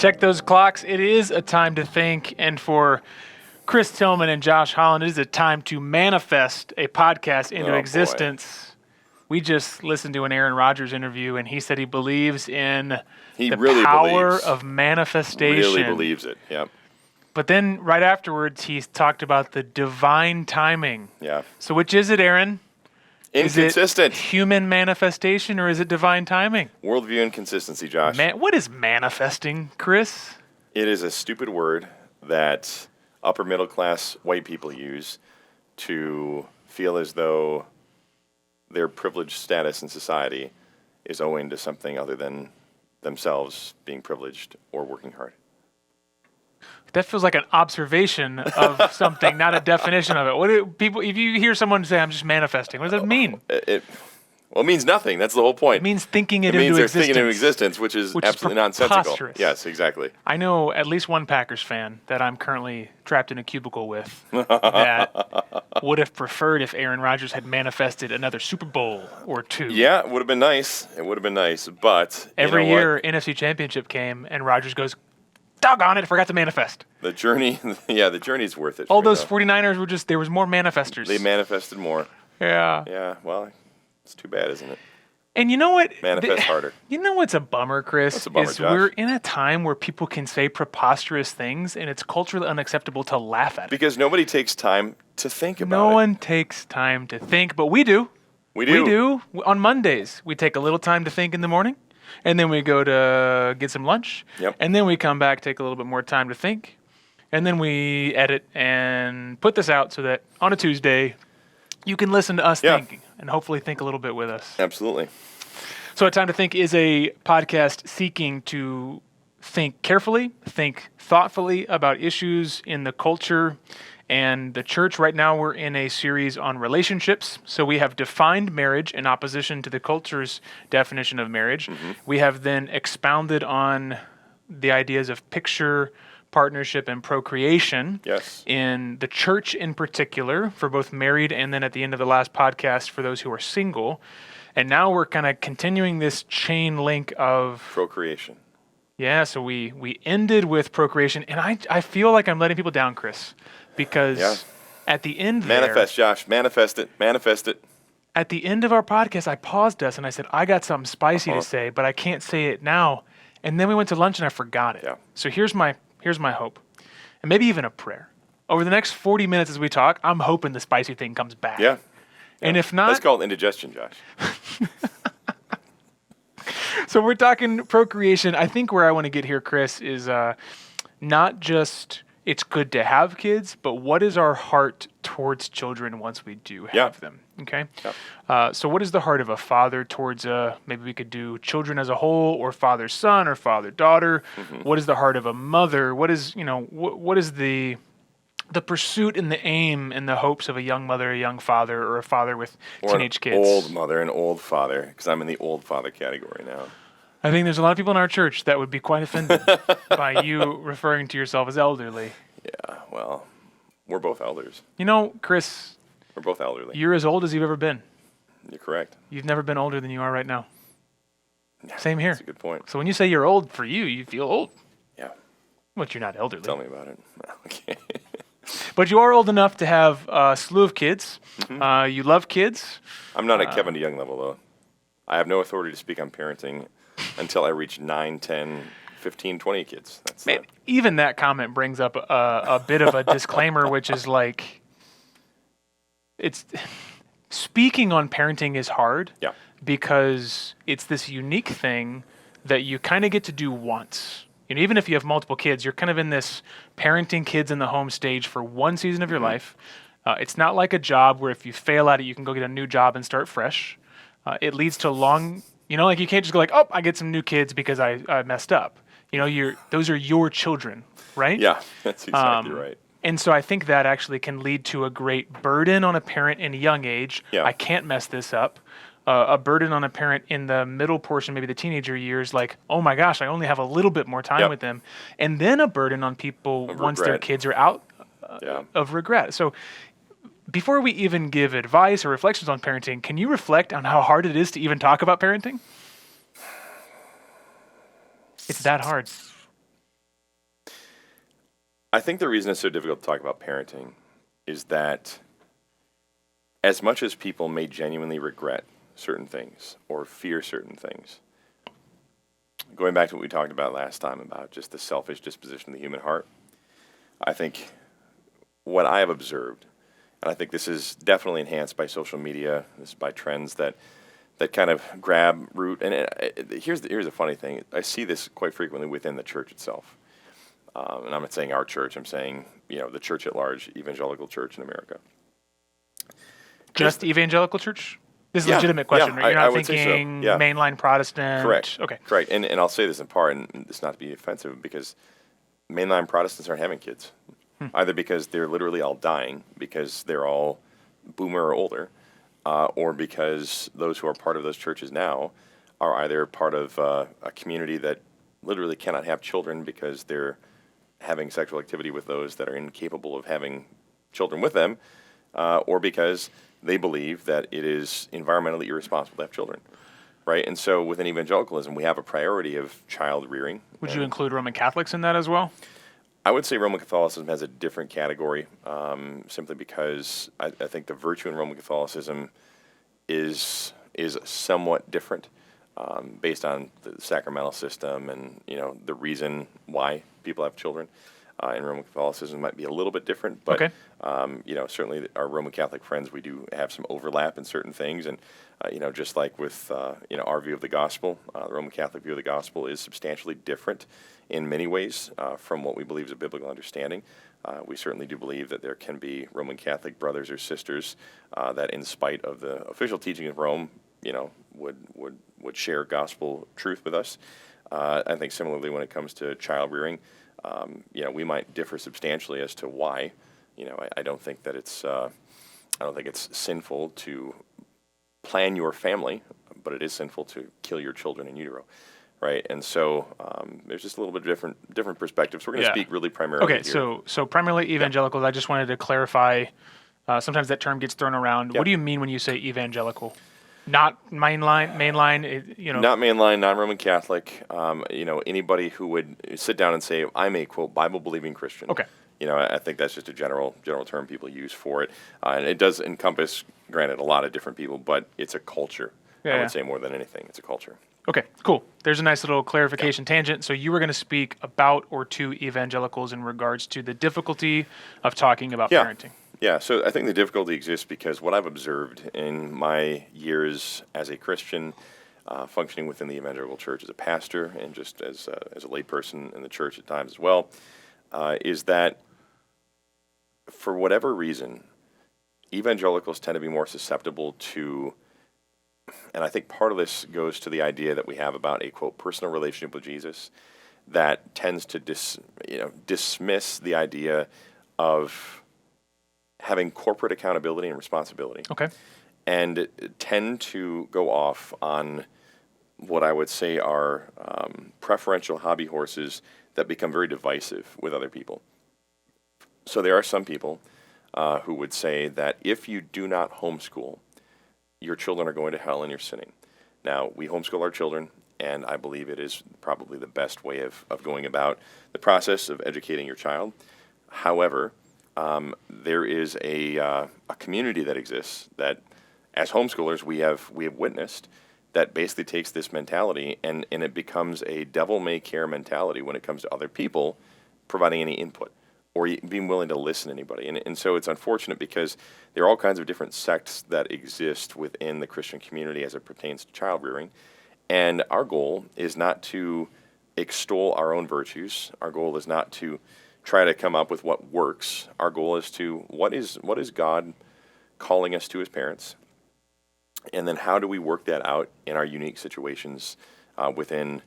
Check those clocks. It is a time to think. And for Chris Tillman and Josh Holland, it is a time to manifest a podcast into existence. Boy. We just listened to an Aaron Rodgers interview, and he said he believes in the power of manifestation. Really believes it, yep. But then right afterwards, he talked about the divine timing. Yeah. So which is it, Aaron? Inconsistent. Is it human manifestation or is it divine timing? Worldview inconsistency, Josh. What is manifesting, Chris? It is a stupid word that upper middle class white people use to feel as though their privileged status in society is owing to something other than themselves being privileged or working hard. That feels like an observation of something, not a definition of it. What do people? If you hear someone say, "I'm just manifesting," what does that mean? It means nothing. That's the whole point. It means thinking it into into existence. It means they're thinking into existence, which is absolutely nonsensical. Preposterous. Yes, exactly. I know at least one Packers fan that I'm currently trapped in a cubicle with that would have preferred if Aaron Rodgers had manifested another Super Bowl or two. Yeah, it would have been nice. But every year NFC Championship came and Rodgers goes, doggone it, I forgot to manifest. The journey's worth it. All those 49ers were there was more manifestors. They manifested more. Yeah. Yeah, well, it's too bad, isn't it? And you know what? Manifest harder. You know what's a bummer, Chris? What's a bummer, Josh? We're in a time where people can say preposterous things, and it's culturally unacceptable to laugh at it. Because nobody takes time to think about it. No one takes time to think, but we do. We do. We do. On Mondays, we take a little time to think in the morning. And then we go to get some lunch. Yep. And then we come back, take a little bit more time to think. And then we edit and put this out so that on a Tuesday, you can listen to us thinking and hopefully think a little bit with us. Absolutely. So A Time to Think is a podcast seeking to think carefully, think thoughtfully about issues in the culture and the church. Right now, we're in a series on relationships. So we have defined marriage in opposition to the culture's definition of marriage. Mm-hmm. We have then expounded on the ideas of picture, partnership, and procreation in the church in particular, for both married and then at the end of the last podcast for those who are single. And now we're kind of continuing this chain link of procreation. Yeah, so we ended with procreation, and I feel like I'm letting people down, Chris. Because at the end Manifest, Josh. Manifest it. At the end of our podcast, I paused us and I said, I got something spicy to say, but I can't say it now. And then we went to lunch and I forgot it. Yeah. So here's my hope. And maybe even a prayer. Over the next 40 minutes as we talk, I'm hoping the spicy thing comes back. Yeah. And if not... Let's call it indigestion, Josh. So we're talking procreation. I think where I want to get here, Chris, is not just... it's good to have kids, but what is our heart towards children once we do have them? Okay? Yep. So what is the heart of a father towards maybe we could do children as a whole, or father-son, or father-daughter? Mm-hmm. What is the heart of a mother? What is, what is the pursuit and the aim and the hopes of a young mother, a young father, or a father with teenage kids? An old mother, an old father, because I'm in the old father category now. I think there's a lot of people in our church that would be quite offended by you referring to yourself as elderly. Yeah, well, we're both elders. Chris. We're both elderly. You're as old as you've ever been. You're correct. You've never been older than you are right now. Yeah, same here. That's a good point. So when you say you're old, for you feel old. Yeah. But you're not elderly. Tell me about it. Okay. But you are old enough to have a slew of kids. Mm-hmm. You love kids. I'm not at Kevin DeYoung level, though. I have no authority to speak on parenting until I reach 9, 10, 15, 20 kids. Even that comment brings up a bit of a disclaimer, which is like, speaking on parenting is hard because it's this unique thing that you kind of get to do once. Even if you have multiple kids, you're kind of in this parenting kids in the home stage for one season of your life. It's not like a job where if you fail at it, you can go get a new job and start fresh. It leads to long... you can't just go like, I get some new kids because I messed up. Those are your children, right? Yeah, that's exactly right. And so I think that actually can lead to a great burden on a parent in a young age. Yeah. I can't mess this up. A burden on a parent in the middle portion, maybe the teenager years, like, oh my gosh, I only have a little bit more time with them. And then a burden on people once their kids are out of regret. So before we even give advice or reflections on parenting, can you reflect on how hard it is to even talk about parenting? It's that hard. I think the reason it's so difficult to talk about parenting is that as much as people may genuinely regret certain things or fear certain things, going back to what we talked about last time about just the selfish disposition of the human heart, I think what I have observed, and I think this is definitely enhanced by social media, this is by trends that kind of grab root. And here's a funny thing. I see this quite frequently within the church itself. And I'm not saying our church. I'm saying, the church at large, evangelical church in America. Just evangelical church? This is a Yeah, legitimate question, yeah, right? You're I not would say so, thinking yeah. mainline Protestant? Correct. Okay. Correct. And I'll say this in part, and it's not to be offensive, because mainline Protestants aren't having kids. Either because they're literally all dying, because they're all boomer or older, or because those who are part of those churches now are either part of a community that literally cannot have children because they're having sexual activity with those that are incapable of having children with them, or because they believe that it is environmentally irresponsible to have children, right? And so within evangelicalism, we have a priority of child rearing. Would you include Roman Catholics in that as well? I would say Roman Catholicism has a different category, simply because I think the virtue in Roman Catholicism is somewhat different, based on the sacramental system and the reason why people have children. In Roman Catholicism might be a little bit different, but Okay. Certainly our Roman Catholic friends, we do have some overlap in certain things, and just like with our view of the gospel, the Roman Catholic view of the gospel is substantially different in many ways from what we believe is a biblical understanding. We certainly do believe that there can be Roman Catholic brothers or sisters that, in spite of the official teaching of Rome, would share gospel truth with us. I think similarly when it comes to child rearing, we might differ substantially as to why. I don't think that it's sinful to plan your family, but it is sinful to kill your children in utero, right? And so there's just a little bit different perspectives. We're going to speak really primarily. Okay, here. so primarily evangelicals. I just wanted to clarify. Sometimes that term gets thrown around. What do you mean when you say evangelical? Not mainline. Not mainline, non-Roman Catholic. Anybody who would sit down and say, "I'm a quote Bible-believing Christian." Okay. I think that's just a general term people use for it, and it does encompass, granted, a lot of different people, but it's a culture. I would say more than anything, it's a culture. Okay, cool. There's a nice little clarification tangent. So you were going to speak about or to evangelicals in regards to the difficulty of talking about parenting. Yeah, so I think the difficulty exists because what I've observed in my years as a Christian, functioning within the evangelical church as a pastor and just as a layperson in the church at times as well, is that for whatever reason, evangelicals tend to be more susceptible to, and I think part of this goes to the idea that we have about a, quote, personal relationship with Jesus that tends to dismiss the idea of having corporate accountability and responsibility. Okay. And tend to go off on what I would say are preferential hobby horses that become very divisive with other people. So there are some people who would say that if you do not homeschool, your children are going to hell and you're sinning. Now, we homeschool our children, and I believe it is probably the best way of going about the process of educating your child. However, there is a community that exists that, as homeschoolers, we have witnessed that basically takes this mentality and it becomes a devil-may-care mentality when it comes to other people providing any input or being willing to listen to anybody. And so it's unfortunate because there are all kinds of different sects that exist within the Christian community as it pertains to child rearing. And our goal is not to extol our own virtues. Our goal is not to try to come up with what works. Our goal is to, what is God calling us to as parents? And then how do we work that out in our unique situations within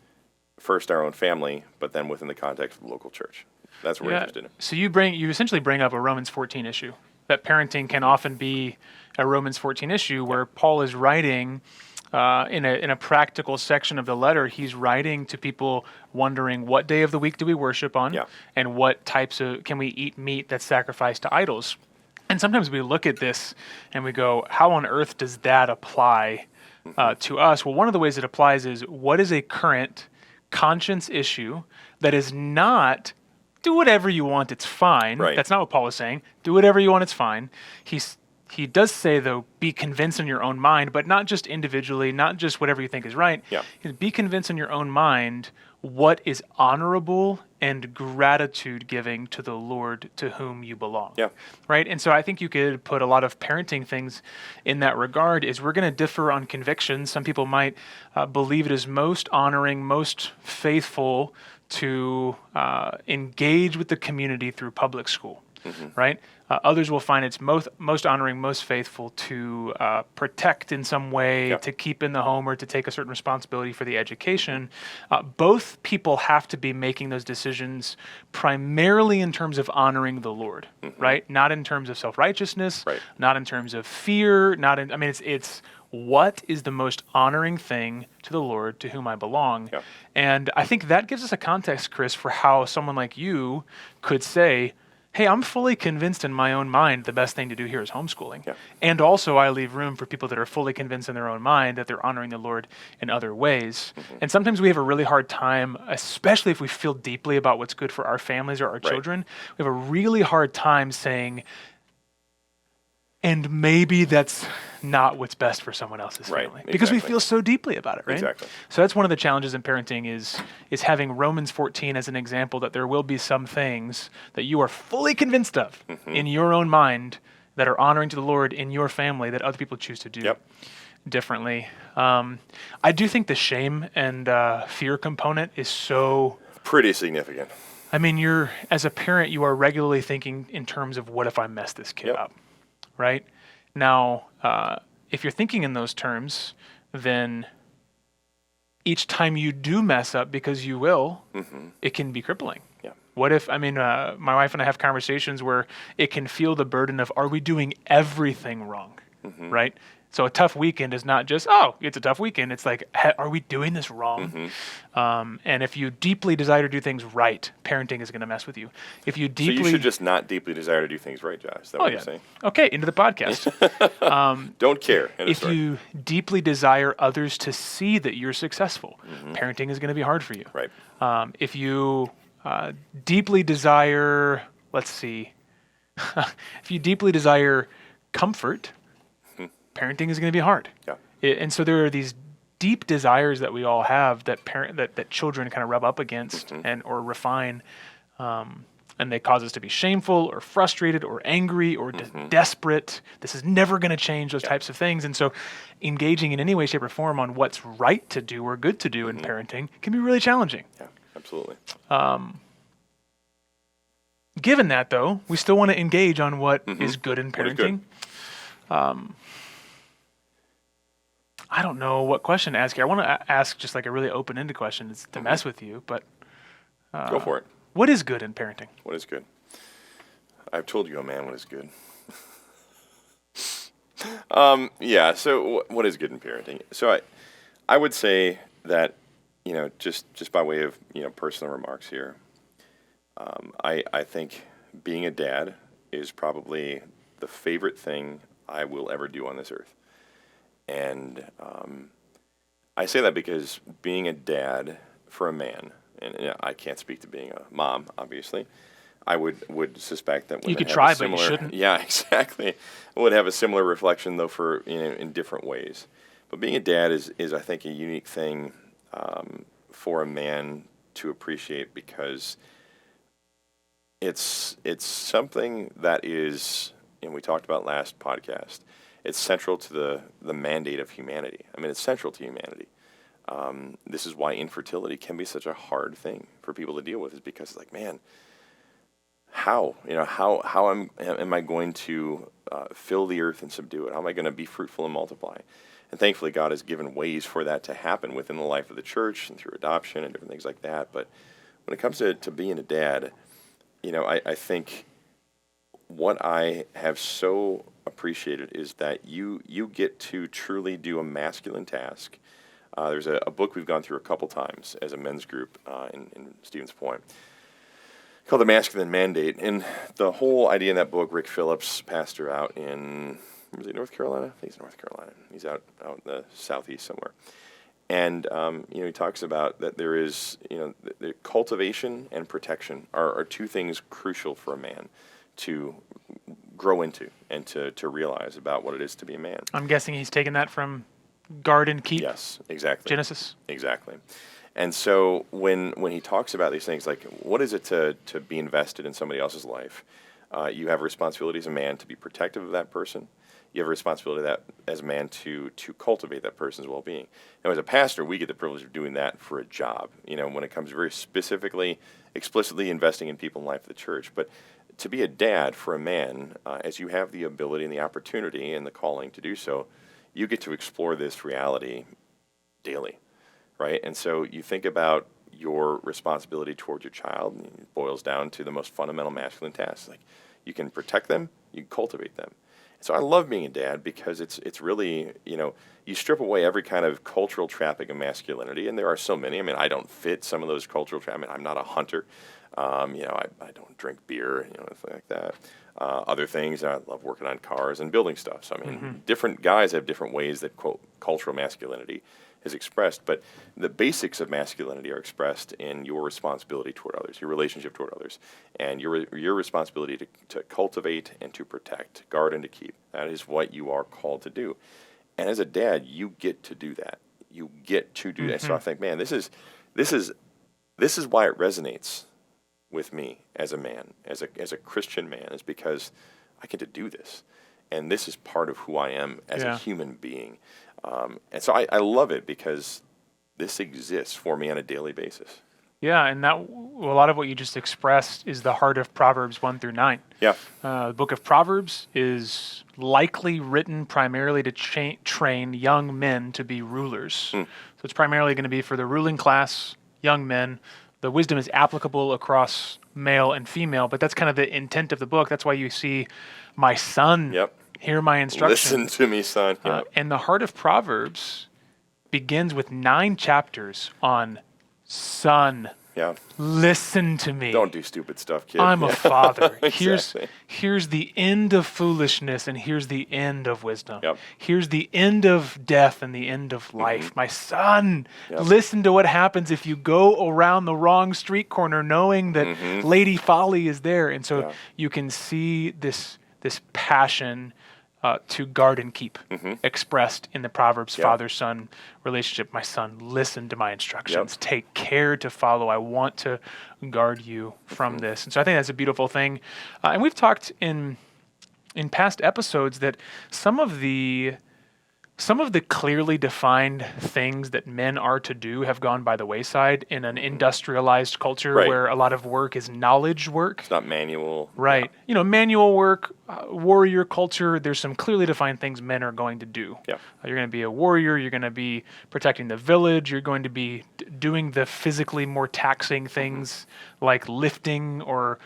first our own family, but then within the context of the local church? That's what we're interested in. So you essentially bring up a Romans 14 issue, that parenting can often be a Romans 14 issue where Paul is writing in a practical section of the letter. He's writing to people wondering what day of the week do we worship on, and what types of, can we eat meat that's sacrificed to idols? And sometimes we look at this and we go, how on earth does that apply to us? Well, one of the ways it applies is, what is a current conscience issue that is not do whatever you want, it's fine. Right. That's not what Paul is saying. Do whatever you want, it's fine. He does say, though, be convinced in your own mind, but not just individually, not just whatever you think is right. Yeah. Be convinced in your own mind what is honorable and gratitude giving to the Lord to whom you belong. Yeah. Right? And so I think you could put a lot of parenting things in that regard. Is we're going to differ on convictions. Some people might believe it is most honoring, most faithful to engage with the community through public school. Right? Others will find it's most honoring, most faithful to protect in some way, to keep in the home, or to take a certain responsibility for the education. Both people have to be making those decisions primarily in terms of honoring the Lord, right? Not in terms of self-righteousness, Right. not in terms of fear, it's what is the most honoring thing to the Lord to whom I belong? Yeah. And I think that gives us a context, Chris, for how someone like you could say, hey, I'm fully convinced in my own mind the best thing to do here is homeschooling. Yeah. And also I leave room for people that are fully convinced in their own mind that they're honoring the Lord in other ways. And sometimes we have a really hard time, especially if we feel deeply about what's good for our families or our children, we have a really hard time saying, and maybe that's not what's best for someone else's Right, family. Because we exactly. feel so deeply about it, right? Exactly. So that's one of the challenges in parenting is having Romans 14 as an example that there will be some things that you are fully convinced of in your own mind that are honoring to the Lord in your family that other people choose to do differently. I do think the shame and fear component is so... Pretty significant. I mean, as a parent, you are regularly thinking in terms of what if I mess this kid up? Right? Now, if you're thinking in those terms, then each time you do mess up, because you will, it can be crippling. Yeah. What if, my wife and I have conversations where it can feel the burden of, are we doing everything wrong? Right? So a tough weekend is not just, oh, it's a tough weekend. It's like, are we doing this wrong? And if you deeply desire to do things right, parenting is going to mess with you. If you deeply... So you should just not deeply desire to do things right, Josh. Is that what you're saying? Okay, into the podcast. Don't care. If you deeply desire others to see that you're successful, parenting is going to be hard for you. Right. If you deeply desire, if you deeply desire comfort, parenting is going to be hard. Yeah. And so there are these deep desires that we all have that that children kind of rub up against or refine, and they cause us to be shameful or frustrated or angry or desperate. This is never going to change, those types of things. And so engaging in any way, shape, or form on what's right to do or good to do in parenting can be really challenging. Yeah, absolutely. Given that, though, we still want to engage on what is good in What is parenting. I don't know what question to ask here. I want to ask just like a really open-ended question to mess with you, but Go for it. what is good in parenting? What is good? I've told you, man, what is good. So what is good in parenting? So I would say that, just by way of, personal remarks here, I think being a dad is probably the favorite thing I will ever do on this earth. And I say that because being a dad for a man, and I can't speak to being a mom, obviously, I would suspect that women You could have try, a but you similar, shouldn't. Yeah, exactly. Would have a similar reflection, though, for in different ways. But being a dad is I think a unique thing for a man to appreciate, because it's something that is, and we talked about last podcast, it's central to the mandate of humanity. I mean, it's central to humanity. This is why infertility can be such a hard thing for people to deal with, is because it's like, man, how am I going to fill the earth and subdue it? How am I going to be fruitful and multiply? And thankfully, God has given ways for that to happen within the life of the church and through adoption and different things like that. But when it comes to being a dad, I think what I have so appreciated is that you get to truly do a masculine task. There's a book we've gone through a couple times as a men's group in Stevens Point called The Masculine Mandate. And the whole idea in that book, Rick Phillips, pastor out in, was he North Carolina? I think he's in North Carolina. He's out in the southeast somewhere. And he talks about that there is, the cultivation and protection are two things crucial for a man to grow into and to realize about what it is to be a man. I'm guessing he's taken that from guard and keep. Yes, exactly. Genesis. Exactly. And so when he talks about these things, like what is it to be invested in somebody else's life? You have a responsibility as a man to be protective of that person. You have a responsibility that as a man to cultivate that person's well-being. Now, as a pastor, we get the privilege of doing that for a job. When it comes very specifically, explicitly investing in people in life of the church. But to be a dad for a man, as you have the ability and the opportunity and the calling to do so, you get to explore this reality daily, right? And so you think about your responsibility towards your child, and it boils down to the most fundamental masculine tasks. Like you can protect them, you can cultivate them. So I love being a dad because it's really, you strip away every kind of cultural trapping of masculinity, and there are so many. I mean, I don't fit some of those cultural trappings. I'm not a hunter. I don't drink beer, anything like that. Other things, I love working on cars and building stuff. So, I mean, different guys have different ways that, quote, cultural masculinity is expressed, but the basics of masculinity are expressed in your responsibility toward others, your relationship toward others, and your responsibility to cultivate and to protect, guard and to keep. That is what you are called to do. And as a dad, you get to do that. You get to do that. So I think, man, this is why it resonates with me as a man, as a Christian man, is because I get to do this. And this is part of who I am as a human being. And so I love it because this exists for me on a daily basis. Yeah, and a lot of what you just expressed is the heart of Proverbs 1-9. Yeah. The book of Proverbs is likely written primarily to train young men to be rulers. So it's primarily going to be for the ruling class, young men. The wisdom is applicable across male and female, but that's kind of the intent of the book. That's why you see, my son, hear my instruction. Listen to me, son. And the heart of Proverbs begins with 9 chapters on son. Yeah. Listen to me. Don't do stupid stuff, kid. I'm a father. Exactly. Here's the end of foolishness, and here's the end of wisdom. Yep. Here's the end of death and the end of life. My son, listen to what happens if you go around the wrong street corner knowing that Lady Folly is there. And so you can see this passion to guard and keep expressed in the Proverbs father-son relationship. My son, listen to my instructions. Take care to follow. I want to guard you from this. And so I think that's a beautiful thing. And we've talked in past episodes that some of the clearly defined things that men are to do have gone by the wayside in an industrialized culture where a lot of work is knowledge work. It's not manual. Right. Manual work, warrior culture, there's some clearly defined things men are going to do. Yeah. You're going to be a warrior, you're going to be protecting the village, you're going to be doing the physically more taxing things like lifting or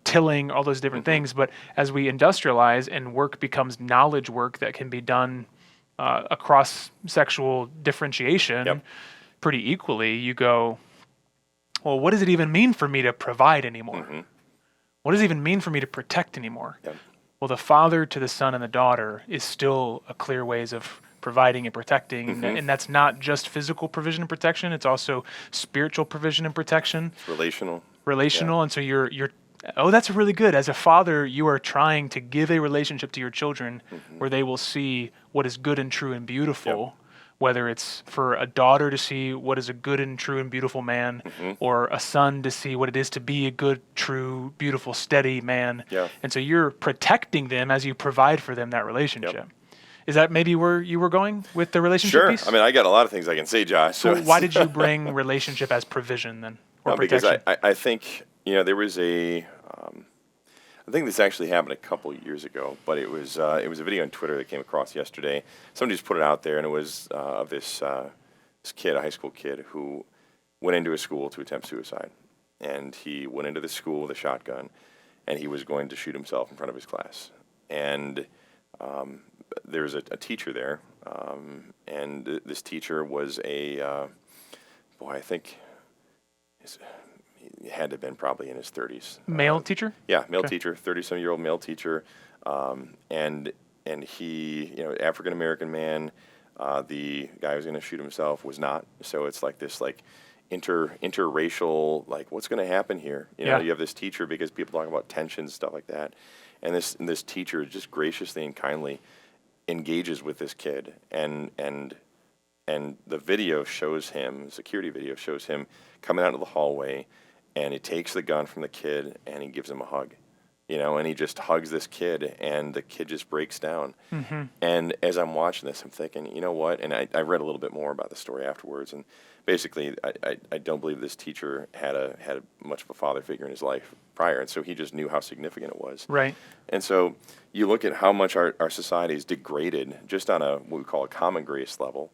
tilling, all those different things. But as we industrialize and work becomes knowledge work that can be done across sexual differentiation pretty equally, you go, well, what does it even mean for me to provide anymore? What does it even mean for me to protect anymore? Well, the father to the son and the daughter is still a clear ways of providing and protecting, and that's not just physical provision and protection, it's also spiritual provision and protection. It's relational. And so you're that's really good. As a father, you are trying to give a relationship to your children where they will see what is good and true and beautiful, whether it's for a daughter to see what is a good and true and beautiful man, or a son to see what it is to be a good, true, beautiful, steady man. And so you're protecting them as you provide for them that relationship. Is that maybe where you were going with the relationship piece? I mean, I got a lot of things I can say, Josh. So why did you bring relationship as provision then, or protection? Because I think, there was I think this actually happened a couple years ago, but it was a video on Twitter that came across yesterday. Somebody just put it out there, and it was of this kid, a high school kid, who went into a school to attempt suicide. And he went into the school with a shotgun, and he was going to shoot himself in front of his class. And there's a teacher there, and this teacher was I think he had to have been probably in his 30s. Male teacher? Yeah, male teacher, 30-some-year-old male teacher. And he, African-American man, The guy who was going to shoot himself was not. So it's like this interracial, like, what's going to happen here? You know, you have this teacher, because people talk about tensions, stuff like that. And this teacher just graciously and kindly engages with this kid, and the video shows him, security video shows him coming out of the hallway, and he takes the gun from the kid and he gives him a hug, and he just hugs this kid, and the kid just breaks down. Mm-hmm. And as I'm watching this, I'm thinking, you know what? And I read a little bit more about the story afterwards, and basically, I don't believe this teacher had much of a father figure in his life prior, and so he just knew how significant it was. Right. And so you look at how much our society is degraded just on what we call a common grace level,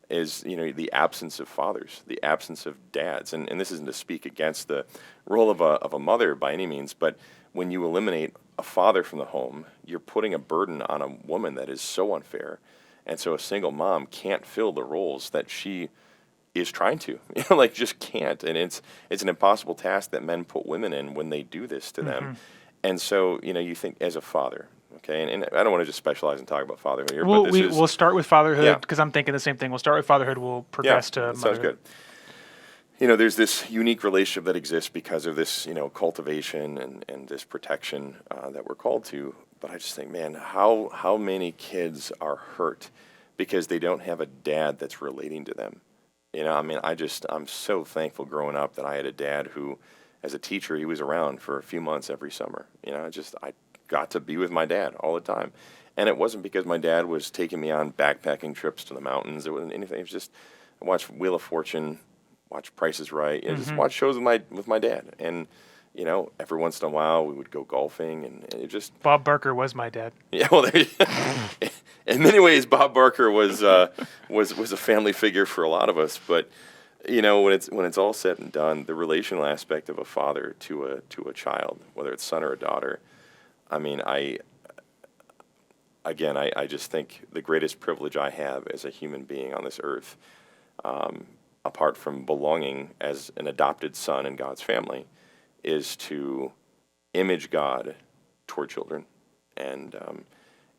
is the absence of fathers, the absence of dads, and this isn't to speak against the role of a mother by any means, but when you eliminate a father from the home, you're putting a burden on a woman that is so unfair, and so a single mom can't fill the roles that she is trying to, just can't, and it's an impossible task that men put women in when they do this to them, and so you think as a father. Okay, and I don't want to just specialize and talk about fatherhood here, but we'll start with fatherhood, because I'm thinking the same thing. We'll start with fatherhood. We'll progress to motherhood. Sounds good. There's this unique relationship that exists because of this, cultivation and this protection that we're called to. But I just think, man, how many kids are hurt because they don't have a dad that's relating to them. I'm so thankful growing up that I had a dad who, as a teacher, he was around for a few months every summer. I got to be with my dad all the time. And it wasn't because my dad was taking me on backpacking trips to the mountains. It wasn't anything. It was just, I watched Wheel of Fortune, watch Price is Right, just watch shows with my dad. And, every once in a while we would go golfing, and it just... Bob Barker was my dad. Yeah, well, in many ways, Bob Barker was a family figure for a lot of us. But, when it's all said and done, the relational aspect of a father to a child, whether it's son or a daughter, I just think the greatest privilege I have as a human being on this earth, apart from belonging as an adopted son in God's family, is to image God toward children. And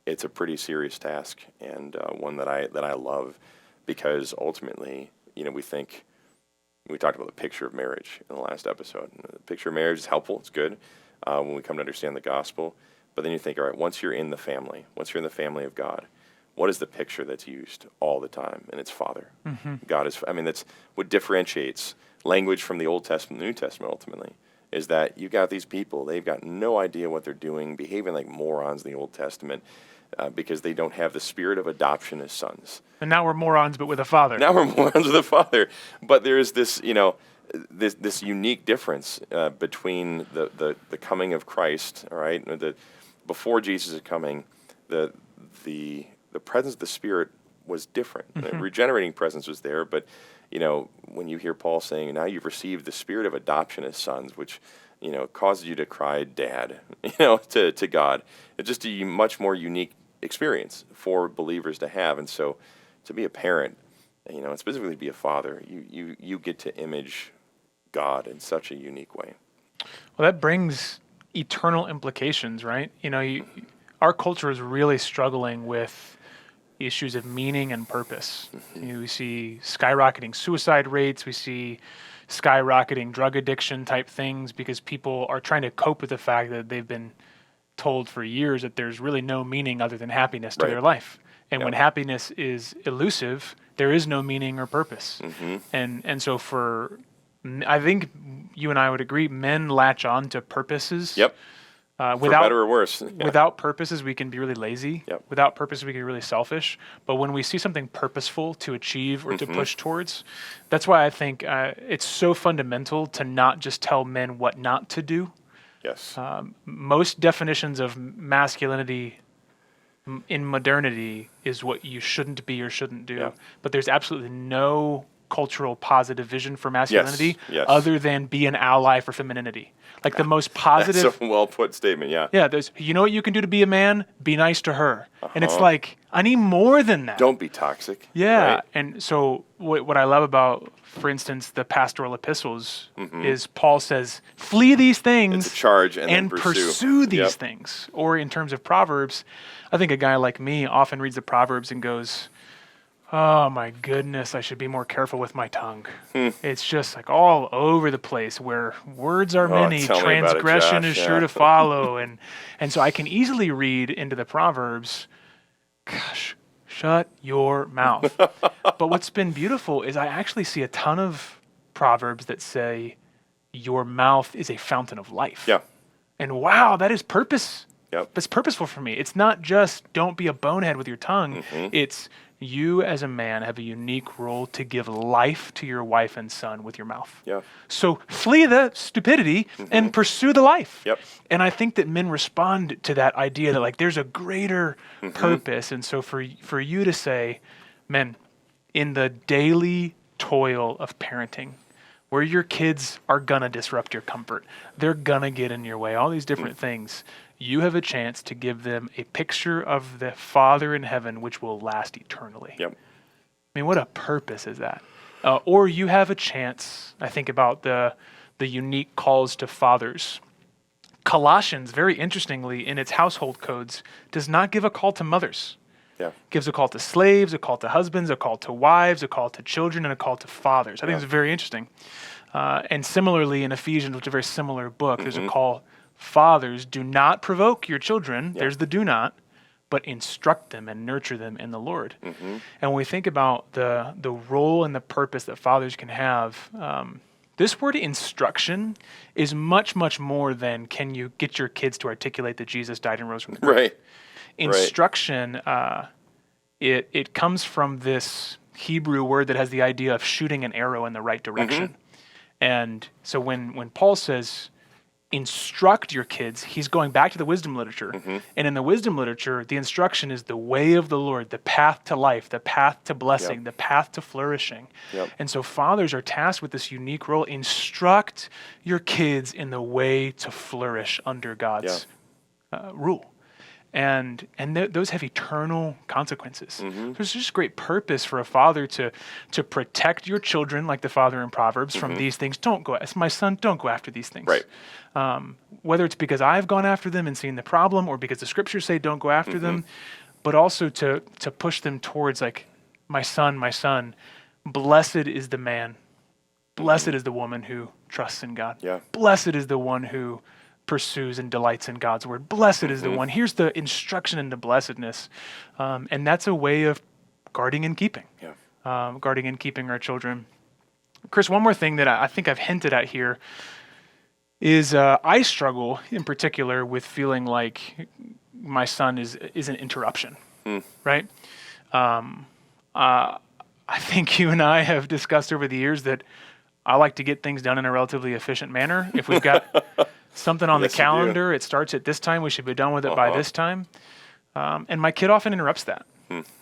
it's a pretty serious task, and one that I love, because ultimately, we talked about the picture of marriage in the last episode. The picture of marriage is helpful, it's good, when we come to understand the gospel. But then you think, all right, once you're in the family of God, what is the picture that's used all the time? And it's Father. Mm-hmm. God is, that's what differentiates language from the Old Testament and the New Testament ultimately, is that you got these people, they've got no idea what they're doing, behaving like morons in the Old Testament, because they don't have the spirit of adoption as sons. And now we're morons, but with a father. Now we're morons with a father. But there is this, this unique difference between the coming of Christ, all right? Before Jesus is coming, the presence of the Spirit was different. Mm-hmm. The regenerating presence was there, but when you hear Paul saying, now you've received the spirit of adoption as sons, which causes you to cry, Dad, to God. It's just a much more unique experience for believers to have. And so to be a parent, and specifically be a father, you get to image God in such a unique way. Well, that brings eternal implications, right? Our culture is really struggling with issues of meaning and purpose. We see skyrocketing suicide rates. We see skyrocketing drug addiction type things because people are trying to cope with the fact that they've been told for years that there's really no meaning other than happiness to their life. And when happiness is elusive, there is no meaning or purpose. Mm-hmm. And so I think you and I would agree, men latch on to purposes. Yep. For better or worse. Yeah. Without purposes, we can be really lazy. Yep. Without purpose, we can be really selfish. But when we see something purposeful to achieve or to push towards, that's why I think it's so fundamental to not just tell men what not to do. Yes. Most definitions of masculinity in modernity is what you shouldn't be or shouldn't do. Yeah. But there's absolutely no cultural positive vision for masculinity other than be an ally for femininity. Like the most positive... That's a well-put statement, yeah. Yeah, there's, what you can do to be a man? Be nice to her. And it's like, I need more than that. Don't be toxic. Yeah, right? And so what I love about, for instance, the pastoral epistles is Paul says, flee these things it's a charge and pursue these things. Or in terms of Proverbs, I think a guy like me often reads the Proverbs and goes, Oh my goodness, I should be more careful with my tongue. It's just like all over the place where words are many, tell me about it, transgression Josh. is Yeah. sure to follow. And so I can easily read into the Proverbs, gosh, shut your mouth. But what's been beautiful is I actually see a ton of Proverbs that say, your mouth is a fountain of life. Yeah. And wow, that is purpose. Yep. It's purposeful for me. It's not just don't be a bonehead with your tongue. It's you as a man have a unique role to give life to your wife and son with your mouth. Yeah. So flee the stupidity and pursue the life. Yep. And I think that men respond to that idea that like there's a greater purpose. And so for you to say, men, in the daily toil of parenting, where your kids are gonna disrupt your comfort, they're gonna get in your way, all these different things, you have a chance to give them a picture of the Father in heaven which will last eternally. Yep. I mean, what a purpose is that? Or you have a chance, I think about the unique calls to fathers. Colossians, very interestingly, in its household codes, does not give a call to mothers. Yeah. Gives a call to slaves, a call to husbands, a call to wives, a call to children, and a call to fathers. I think it's very interesting. And similarly, in Ephesians, which is a very similar book, there's a call, fathers, do not provoke your children. There's the do not, but instruct them and nurture them in the Lord. And when we think about the role and the purpose that fathers can have, this word instruction is much, much more than can you get your kids to articulate that Jesus died and rose from the grave. Right. Instruction, it comes from this Hebrew word that has the idea of shooting an arrow in the right direction. And so when Paul says, instruct your kids, he's going back to the wisdom literature. And in the wisdom literature, the instruction is the way of the Lord, the path to life, the path to blessing, the path to flourishing. And so fathers are tasked with this unique role. Instruct your kids in the way to flourish under God's rule. And those have eternal consequences. There's just great purpose for a father to protect your children, like the father in Proverbs, from these things. Don't go, my son, don't go after these things. Right. Whether it's because I've gone after them and seen the problem, or because the scriptures say don't go after them, but also to push them towards like, my son, blessed is the man, blessed is the woman who trusts in God. Yeah. Blessed is the one who pursues and delights in God's word. Blessed is the one. Here's the instruction into blessedness. And that's a way of guarding and keeping. Guarding and keeping our children. Chris, one more thing that I think I've hinted at here is I struggle in particular with feeling like my son is an interruption, right? I think you and I have discussed over the years that I like to get things done in a relatively efficient manner. If we've got something on the calendar, it starts at this time, we should be done with it by this time. And my kid often interrupts that.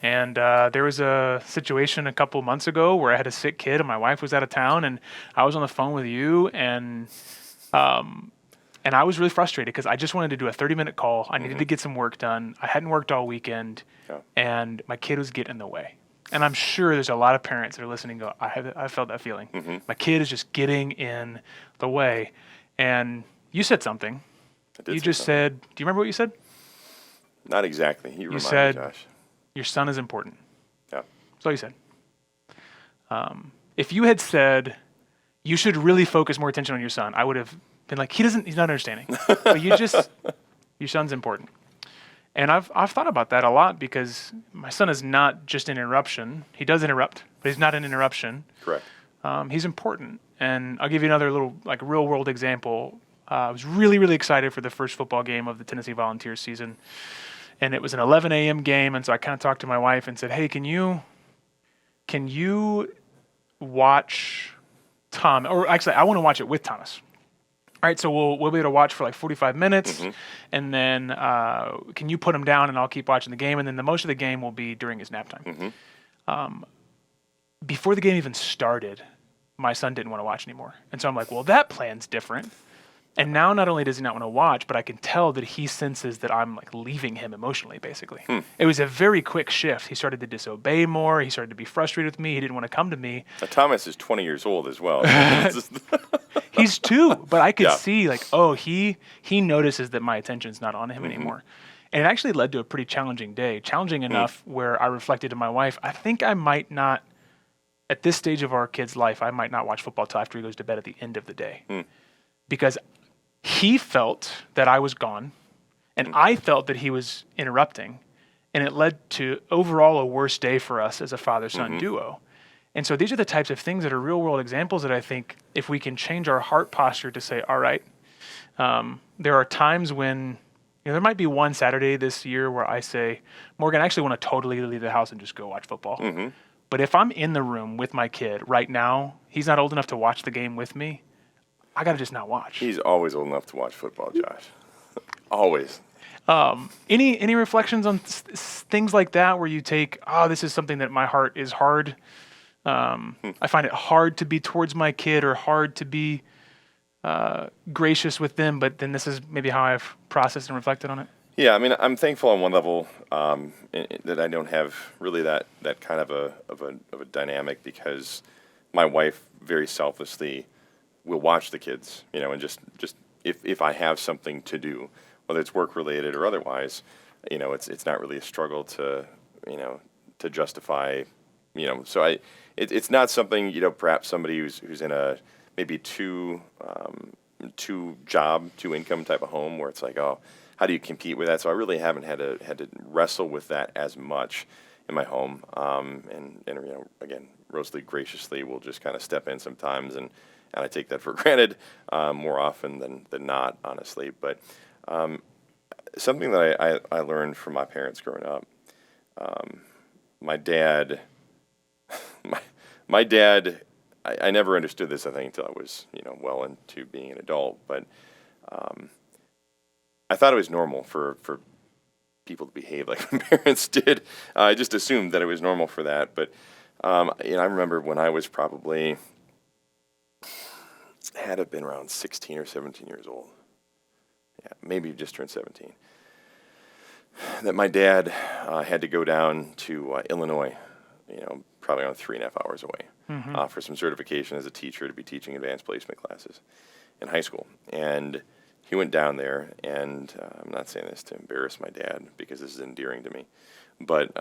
And there was a situation a couple months ago where I had a sick kid and my wife was out of town and I was on the phone with you and I was really frustrated because I just wanted to do a 30-minute call. I needed to get some work done. I hadn't worked all weekend and my kid was getting in the way. And I'm sure there's a lot of parents that are listening and go, I felt that feeling. My kid is just getting in the way. And you said something. You just said, do you remember what you said? Not exactly. You remind said, me, Josh. Your son is important. Yeah. That's all you said. If you had said, you should really focus more attention on your son, I would have been like, he's not understanding. But your son's important. And I've thought about that a lot because my son is not just an interruption. He does interrupt, but he's not an interruption. Correct. He's important. And I'll give you another little like real world example. I was really, really excited for the first football game of the Tennessee Volunteers season. And it was an 11 a.m. game. And so I kind of talked to my wife and said, hey, can you watch Tom? Or actually, I want to watch it with Thomas. All right, so we'll be able to watch for like 45 minutes, and then can you put him down and I'll keep watching the game, and then the most of the game will be during his nap time. Before the game even started, my son didn't want to watch anymore. And so I'm like, well, that plan's different. And now not only does he not want to watch, but I can tell that he senses that I'm like leaving him emotionally, basically. It was a very quick shift. He started to disobey more. He started to be frustrated with me. He didn't want to come to me. Now, Thomas is 20 years old as well. He's 2, but I could see like, oh, he notices that my attention's not on him anymore. And it actually led to a pretty challenging day, challenging enough where I reflected to my wife, I think I might not, at this stage of our kid's life, I might not watch football till after he goes to bed at the end of the day. Because he felt that I was gone, and I felt that he was interrupting, and it led to overall a worse day for us as a father-son duo. And so these are the types of things that are real-world examples that I think if we can change our heart posture to say, all right, there are times when, there might be one Saturday this year where I say, Morgan, I actually want to totally leave the house and just go watch football. But if I'm in the room with my kid right now, he's not old enough to watch the game with me, I got to just not watch. He's always old enough to watch football, Josh. Always. Any reflections on things like that where you take, this is something that my heart is hard. I find it hard to be towards my kid or hard to be gracious with them, but then this is maybe how I've processed and reflected on it. Yeah, I mean, I'm thankful on one level that I don't have really that kind of a dynamic, because my wife very selflessly will watch the kids, and just if I have something to do, whether it's work related or otherwise, it's not really a struggle to to justify, so it's not something, perhaps somebody who's in a maybe two income type of home where it's like, oh, how do you compete with that? So I really haven't had to wrestle with that as much in my home. And again, Rosalie graciously will just kind of step in sometimes, and I take that for granted more often than not, honestly. But something that I learned from my parents growing up, my dad, I never understood this, I think, until I was, well into being an adult. But I thought it was normal for people to behave like my parents did. I just assumed that it was normal for that. But I remember when I was probably had to have been around 16 or 17 years old. Yeah, maybe just turned 17. That my dad had to go down to Illinois, probably around 3.5 hours away, for some certification as a teacher to be teaching advanced placement classes in high school. And he went down there, and I'm not saying this to embarrass my dad because this is endearing to me, but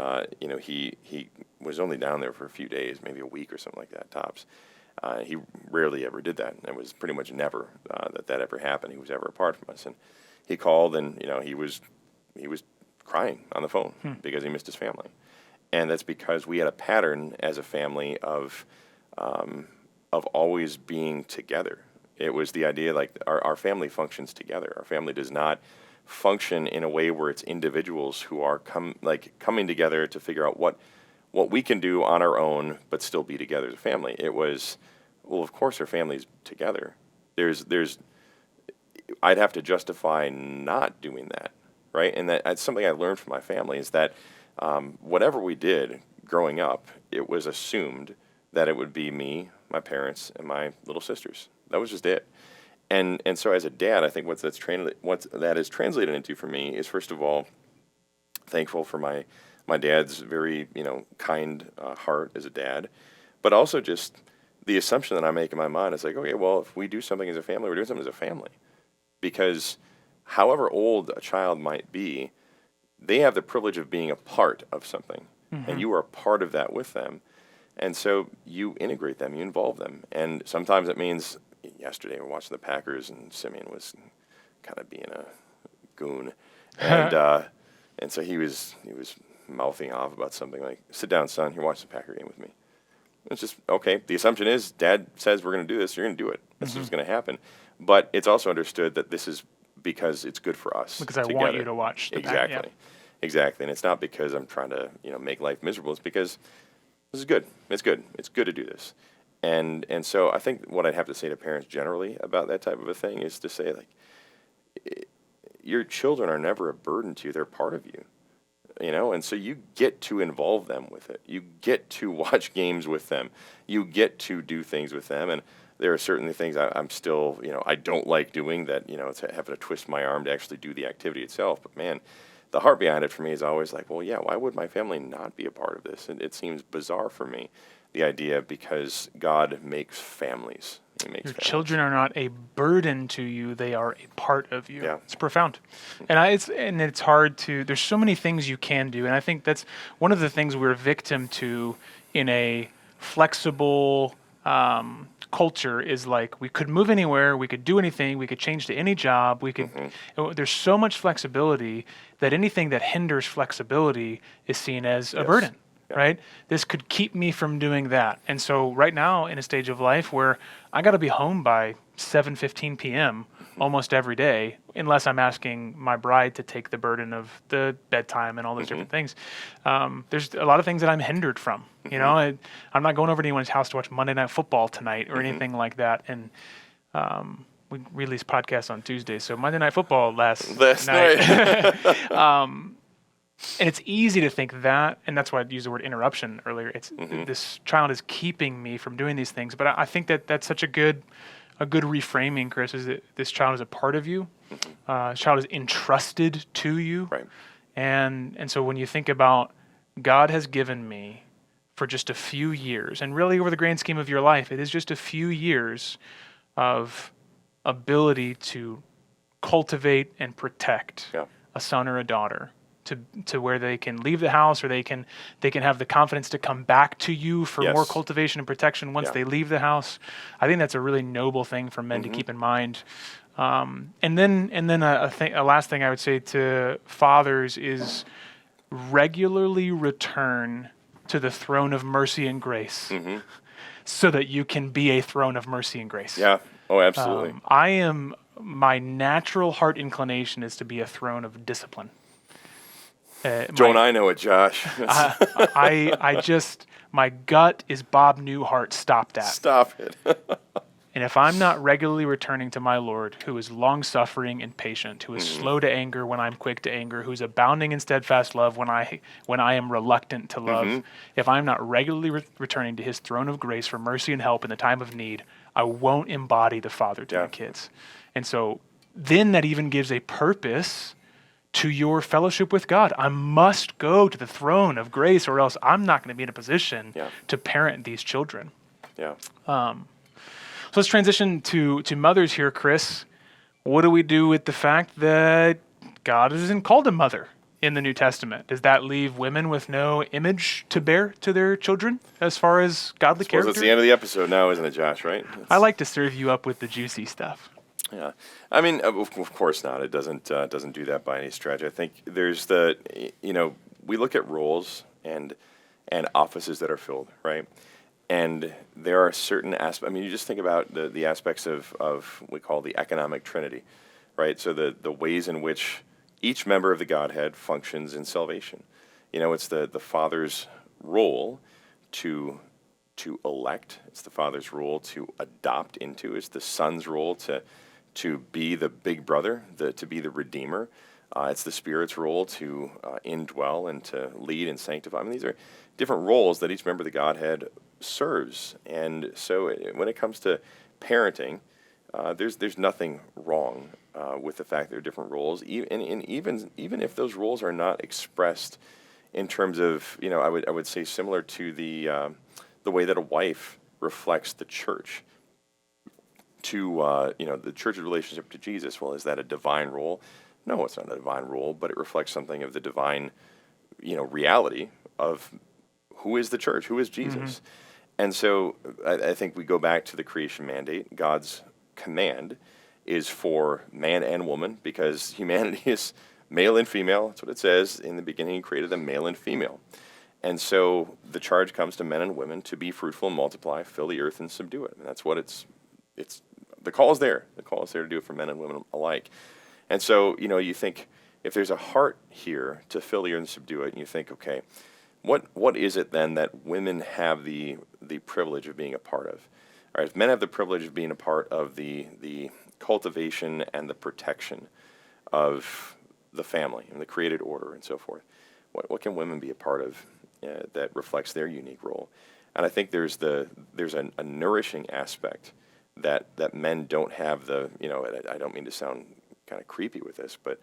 he was only down there for a few days, maybe a week or something like that, tops. He rarely ever did that. It was pretty much never that ever happened. He was ever apart from us. And he called, and he was crying on the phone because he missed his family. And that's because we had a pattern as a family of always being together. It was the idea like our family functions together. Our family does not function in a way where it's individuals who are coming together to figure out what we can do on our own but still be together as a family. It was, well, of course our family's together. I'd have to justify not doing that, right? And that's something I learned from my family, is that whatever we did growing up, it was assumed that it would be me, my parents, and my little sisters. That was just it. And so as a dad, I think what that is translated into for me is, first of all, thankful for my dad's very kind heart as a dad, but also just the assumption that I make in my mind is like, okay, well, if we do something as a family, we're doing something as a family. Because however old a child might be, they have the privilege of being a part of something, and you are a part of that with them. And so you integrate them, you involve them. And sometimes it means, yesterday we were watching the Packers, and Simeon was kind of being a goon. And so he was mouthing off about something like, sit down, son, here, watch the Packer game with me. It's just, okay, the assumption is Dad says we're going to do this, you're going to do it. This is going to happen. But it's also understood that this is because it's good for us. Because I want you to watch the Exactly. Packer. Yeah. Exactly. And it's not because I'm trying to, make life miserable. It's because this is good. It's good. It's good to do this. And so I think what I'd have to say to parents generally about that type of a thing is to say, like, your children are never a burden to you. They're part of you. And so you get to involve them with it. You get to watch games with them. You get to do things with them. And there are certainly things I'm still, I don't like doing that, it's having to twist my arm to actually do the activity itself. But man, the heart behind it for me is always like, well, yeah, why would my family not be a part of this? And it seems bizarre for me, the idea, because God makes families. He makes Your families. children are not a burden to you; they are a part of you. Yeah. It's profound, and it's hard to. There's so many things you can do, and I think that's one of the things we're victim to in a flexible culture. Is like we could move anywhere, we could do anything, we could change to any job, we could. There's so much flexibility that anything that hinders flexibility is seen as a Yes. burden. Yeah. Right? This could keep me from doing that. And so right now in a stage of life where I got to be home by 7:15 p.m. almost every day, unless I'm asking my bride to take the burden of the bedtime and all those different things. There's a lot of things that I'm hindered from. You know, I'm not going over to anyone's house to watch Monday Night Football tonight or anything like that. And we release podcasts on Tuesdays, so Monday Night Football last night. And it's easy to think that, and that's why I used the word interruption earlier. It's this child is keeping me from doing these things. But I think that that's such a good reframing, Chris, is that this child is a part of you. This child is entrusted to you. Right. And so when you think about God has given me for just a few years, and really over the grand scheme of your life, it is just a few years of ability to cultivate and protect a son or a daughter. To where they can leave the house, or they can have the confidence to come back to you for more cultivation and protection once they leave the house. I think that's a really noble thing for men to keep in mind. And then a last thing I would say to fathers is regularly return to the throne of mercy and grace, so that you can be a throne of mercy and grace. Yeah. Oh, absolutely. My natural heart inclination is to be a throne of discipline. Don't I know it, Josh? My gut is Bob Newhart, stop that. Stop it. And if I'm not regularly returning to my Lord, who is long-suffering and patient, who is slow to anger when I'm quick to anger, who's abounding in steadfast love when I am reluctant to love, if I'm not regularly returning to his throne of grace for mercy and help in the time of need, I won't embody the Father to my kids. And so then that even gives a purpose to your fellowship with God. I must go to the throne of grace, or else I'm not going to be in a position to parent these children. Yeah. So let's transition to mothers here, Chris. What do we do with the fact that God isn't called a mother in the New Testament? Does that leave women with no image to bear to their children as far as godly character? That's the end of the episode now, isn't it, Josh, right? I like to serve you up with the juicy stuff. Yeah, I mean, of course not. It doesn't do that by any stretch. I think there's we look at roles and offices that are filled, right? And there are certain aspects. I mean, you just think about the aspects of what we call the economic trinity, right? So the ways in which each member of the Godhead functions in salvation. You know, it's the Father's role to elect. It's the Father's role to adopt into. It's the Son's role to be the big brother, to be the redeemer. It's the Spirit's role to indwell and to lead and sanctify. I mean, these are different roles that each member of the Godhead serves. And so when it comes to parenting, there's nothing wrong with the fact there are different roles, even if those roles are not expressed in terms of, I would say similar to the way that a wife reflects the church to the church's relationship to Jesus. Well, is that a divine role? No, it's not a divine role, but it reflects something of the divine, reality of who is the church, who is Jesus. And so I think we go back to the creation mandate. God's command is for man and woman, because humanity is male and female. That's what it says. In the beginning, he created them male and female. And so the charge comes to men and women to be fruitful and multiply, fill the earth and subdue it. And that's what it's the call is there. The call is there to do it for men and women alike. And so, you think if there's a heart here to fill the earth and subdue it, and you think, okay, what is it then that women have the privilege of being a part of? All right, if men have the privilege of being a part of the cultivation and the protection of the family and the created order and so forth, what can women be a part of that reflects their unique role? And I think there's a nourishing aspect that men don't have. I don't mean to sound kind of creepy with this, but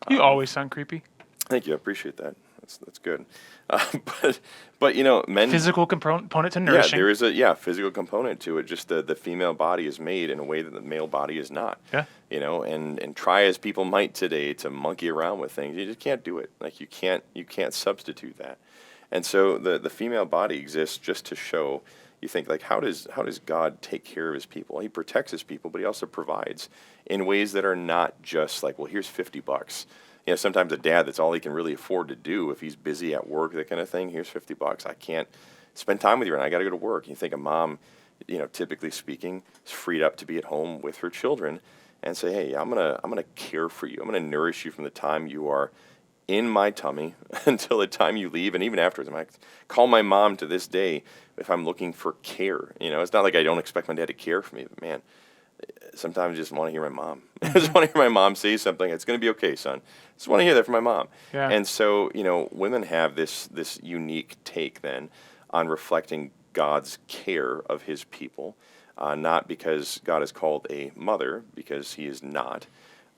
you always sound creepy. Thank you. I appreciate that. That's good. But men. Physical component to Yeah, nourishing. there is a physical component to it. Just the female body is made in a way that the male body is not. Yeah. And try as people might today to monkey around with things, you just can't do it. Like you can't substitute that. And so the female body exists just to show. You think like how does God take care of his people? He protects his people, but he also provides in ways that are not just like, well, here's $50. Sometimes a dad, that's all he can really afford to do if he's busy at work, that kind of thing. Here's $50. I can't spend time with you, and I got to go to work. You think a mom, typically speaking, is freed up to be at home with her children and say, hey, I'm gonna care for you. I'm gonna nourish you from the time you are in my tummy until the time you leave, and even afterwards. I call my mom to this day if I'm looking for care. It's not like I don't expect my dad to care for me, but man, sometimes I just want to hear my mom. I just want to hear my mom say something. It's going to be okay, son. I just want to hear that from my mom. Yeah. And so, women have this unique take then on reflecting God's care of his people, not because God is called a mother, because he is not,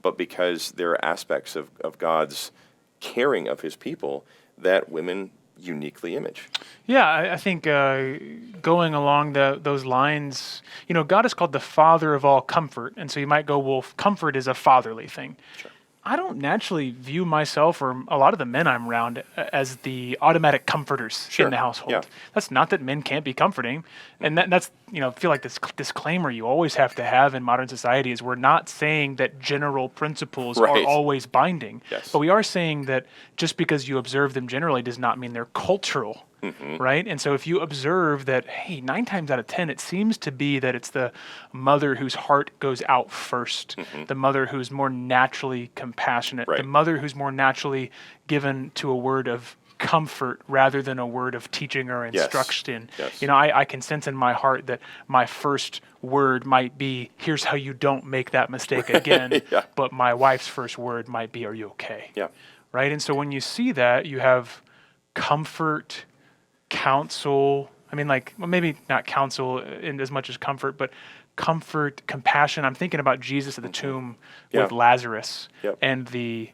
but because there are aspects of God's caring of his people that women uniquely image. Yeah, I think going along those lines, God is called the Father of all comfort, and so you might go, well, comfort is a fatherly thing. Sure. I don't naturally view myself or a lot of the men I'm around as the automatic comforters in the household. Yeah. That's not that men can't be comforting, and that's feel like this disclaimer you always have to have in modern society is we're not saying that general principles are always binding, Yes. but we are saying that just because you observe them generally does not mean they're cultural. Right? And so if you observe that, hey, 9 times out of 10, it seems to be that it's the mother whose heart goes out first, the mother who's more naturally compassionate, the mother who's more naturally given to a word of comfort rather than a word of teaching or instruction. Yes. I can sense in my heart that my first word might be, here's how you don't make that mistake again, but my wife's first word might be, are you okay? Yeah. Right? And so when you see that, you have comfort, counsel, maybe not counsel in as much as comfort, but comfort, compassion. I'm thinking about Jesus at the tomb with Lazarus and the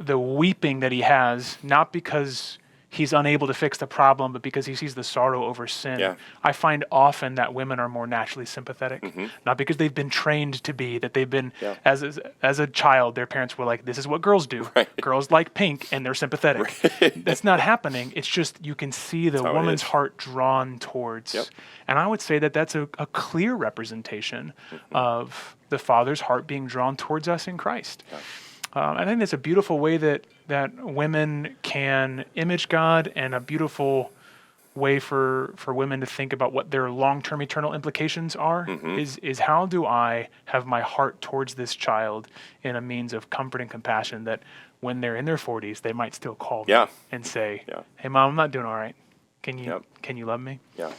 weeping that he has, not because he's unable to fix the problem, but because he sees the sorrow over sin. Yeah. I find often that women are more naturally sympathetic, not because they've been trained to be, that they've been, as a child, their parents were like, this is what girls do. Right. Girls like pink and they're sympathetic. Right. That's not happening. It's just you can see the woman's heart drawn towards. And I would say that that's a clear representation of the Father's heart being drawn towards us in Christ. I think that's a beautiful way that women can image God, and a beautiful way for women to think about what their long-term eternal implications are, is how do I have my heart towards this child in a means of comfort and compassion that when they're in their 40s, they might still call me and say, hey, Mom, I'm not doing all right. Can you love me? Yeah.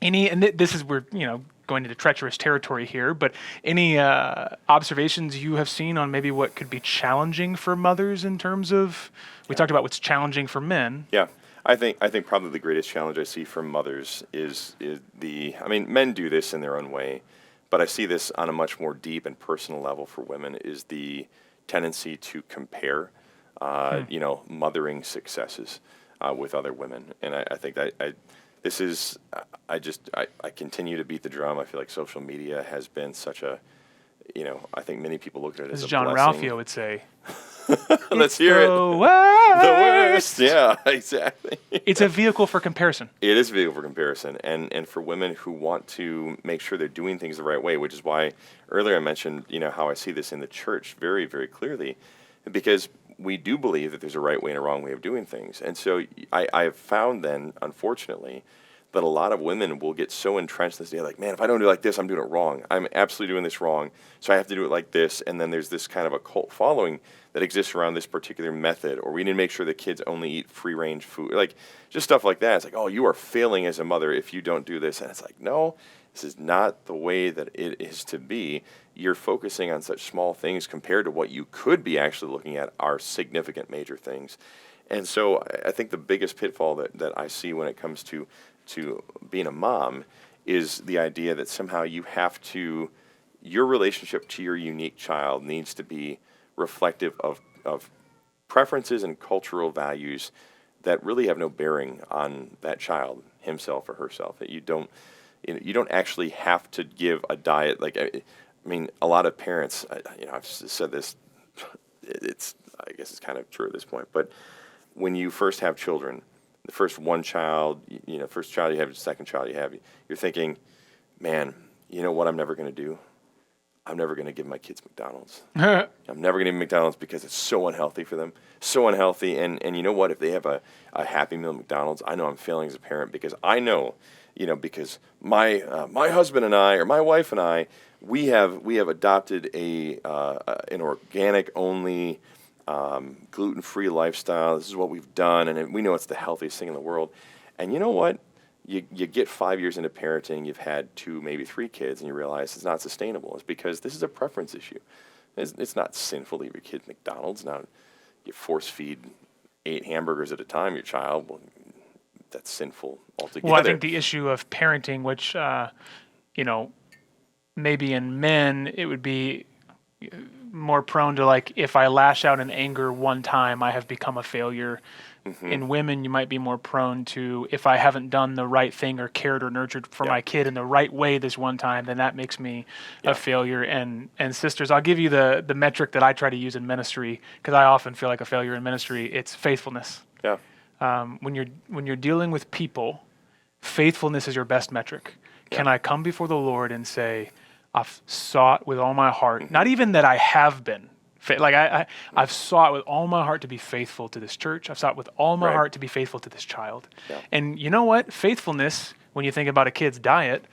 This is where, going into treacherous territory here, but any observations you have seen on maybe what could be challenging for mothers in terms of, we talked about what's challenging for men. Yeah. I think probably the greatest challenge I see for mothers is men do this in their own way, but I see this on a much more deep and personal level for women, is the tendency to compare, mothering successes with other women. And I think that I continue to beat the drum. I feel like social media has been such a, I think many people look at it as a John blessing. Ralphio would say, Let's hear it. The worst. Yeah, exactly. It's a vehicle for comparison. It is a vehicle for comparison. And for women who want to make sure they're doing things the right way, which is why earlier I mentioned, how I see this in the church very, very clearly, because we do believe that there's a right way and a wrong way of doing things. And so I have found then, unfortunately, that a lot of women will get so entrenched this day, like, man, if I don't do it like this, I'm doing it wrong. I'm absolutely doing this wrong, so I have to do it like this. And then there's this kind of a cult following that exists around this particular method, or we need to make sure the kids only eat free-range food, like just stuff like that. It's like, oh, you are failing as a mother if you don't do this. And it's like, no, this is not the way that it is to be. You're focusing on such small things compared to what you could be actually looking at are significant major things. And so I think the biggest pitfall that I see when it comes to being a mom is the idea that somehow your relationship to your unique child needs to be reflective of preferences and cultural values that really have no bearing on that child, himself or herself. That you don't actually have to give a diet. Like, I mean, a lot of parents, I've said this, I guess it's kind of true at this point, but when you first have children, the first one child, first child you have, second child you have, you're thinking, man, you know what I'm never going to do? I'm never going to give my kids McDonald's. I'm never going to give them McDonald's because it's so unhealthy for them. So unhealthy. And you know what? If they have a Happy Meal at McDonald's, I know I'm failing as a parent because I know, because my husband and I, or my wife and I, we have adopted an organic only gluten-free lifestyle. This is what we've done, and we know it's the healthiest thing in the world. And you know what? You get 5 years into parenting, you've had 2, maybe 3 kids, and you realize it's not sustainable. It's because this is a preference issue. It's not sinful to give your kid McDonald's. Now, you force feed 8 hamburgers at a time your child, well, that's sinful altogether. Well, I think the issue of parenting, which, maybe in men, it would be more prone to, like, if I lash out in anger one time, I have become a failure. Mm-hmm. In women, you might be more prone to, if I haven't done the right thing or cared or nurtured for my kid in the right way this one time, then that makes me a failure. And sisters, I'll give you the metric that I try to use in ministry, because I often feel like a failure in ministry. It's faithfulness. Yeah. When you're dealing with people, faithfulness is your best metric. Yeah. Can I come before the Lord and say, I've sought with all my heart, not even that I have been, I've sought with all my heart to be faithful to this church. I've sought with all my heart to be faithful to this child. Yeah. And you know what? Faithfulness, when you think about a kid's diet,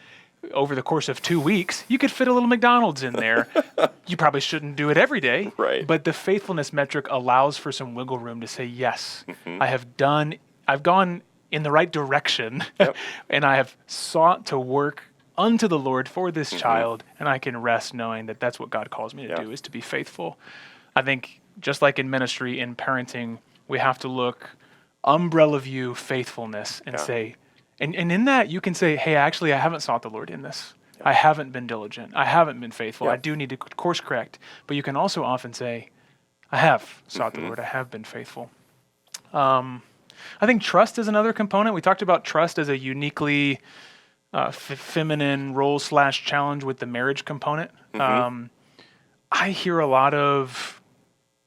over the course of 2 weeks, you could fit a little McDonald's in there. You probably shouldn't do it every day. Right. But the faithfulness metric allows for some wiggle room to say, yes, I've gone in the right direction, and I have sought to work unto the Lord for this child, and I can rest knowing that that's what God calls me to do, is to be faithful. I think just like in ministry, in parenting, we have to look umbrella view faithfulness and say, and in that you can say, hey, actually, I haven't sought the Lord in this. I haven't been diligent. I haven't been faithful. I do need to course correct. But you can also often say, I have sought the Lord. I have been faithful. I think trust is another component. We talked about trust as a uniquely feminine role / challenge with the marriage component. I hear a lot of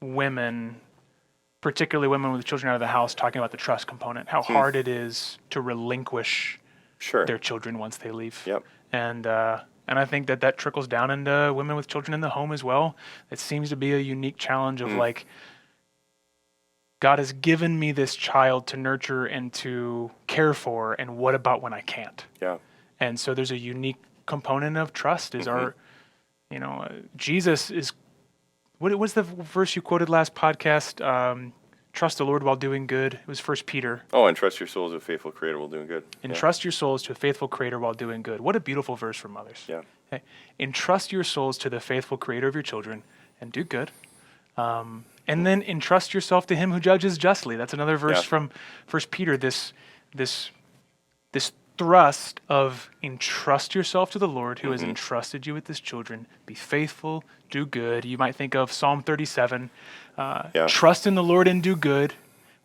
women, particularly women with children out of the house, talking about the trust component, how hard it is to relinquish their children once they leave. Yep. And I think that trickles down into women with children in the home as well. It seems to be a unique challenge of like, God has given me this child to nurture and to care for, and what about when I can't? Yeah. And so there's a unique component of trust. Is our, Jesus is, what was the verse you quoted last podcast? Trust the Lord while doing good. It was 1 Peter. Oh, and trust your souls to a faithful Creator while doing good. Entrust your souls to a faithful Creator while doing good. What a beautiful verse for mothers. Yeah. Okay. Entrust your souls to the faithful Creator of your children and do good. And then entrust yourself to Him who judges justly. That's another verse from 1 Peter. This thrust of entrust yourself to the Lord who has entrusted you with His children. Be faithful, do good. You might think of Psalm 37. Trust in the Lord and do good.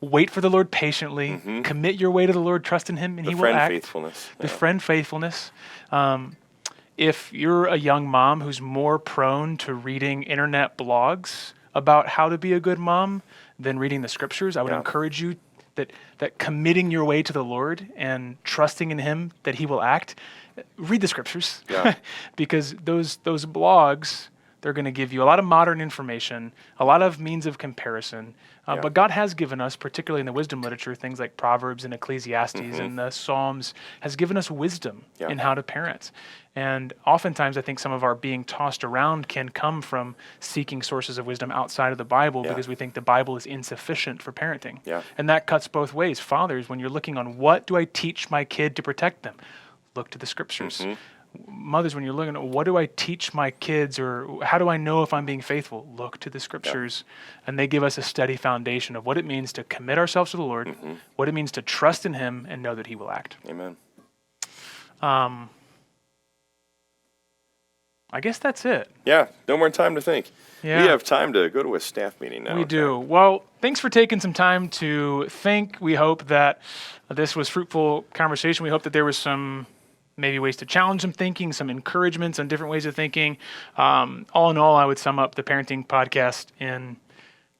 Wait for the Lord patiently. Commit your way to the Lord. Trust in Him and He will act. Befriend faithfulness. If you're a young mom who's more prone to reading internet blogs about how to be a good mom than reading the scriptures, I would encourage you that committing your way to the Lord and trusting in Him that He will act, read the scriptures. Because those blogs, they're going to give you a lot of modern information, a lot of means of comparison. But God has given us, particularly in the wisdom literature, things like Proverbs and Ecclesiastes and the Psalms, has given us wisdom in how to parent. And oftentimes I think some of our being tossed around can come from seeking sources of wisdom outside of the Bible because we think the Bible is insufficient for parenting. And that cuts both ways. Fathers, when you're looking on what do I teach my kid to protect them, look to the scriptures. Mothers, when you're looking at what do I teach my kids or how do I know if I'm being faithful, look to the scriptures. And they give us a steady foundation of what it means to commit ourselves to the Lord, what it means to trust in Him and know that He will act. Amen. I guess that's it. Yeah, no more time to think. Yeah. We have time to go to a staff meeting now. We in do. fact. Well, thanks for taking some time to think. We hope that this was fruitful conversation. We hope that there was some maybe ways to challenge some thinking, some encouragements on different ways of thinking. All in all, I would sum up the parenting podcast in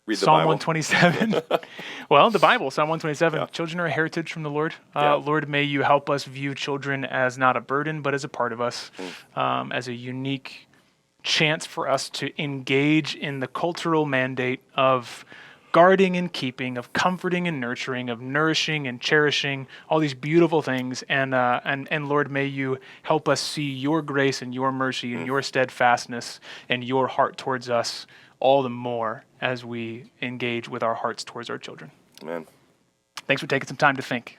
Read the Psalm Bible. 127. Well, the Bible, Psalm 127. Yeah. Children are a heritage from the Lord. Yeah. Lord, may you help us view children as not a burden, but as a part of us, as a unique chance for us to engage in the cultural mandate of guarding and keeping, of comforting and nurturing, of nourishing and cherishing, all these beautiful things. And Lord, may you help us see your grace and your mercy and your steadfastness and your heart towards us all the more as we engage with our hearts towards our children. Amen. Thanks for taking some time to think.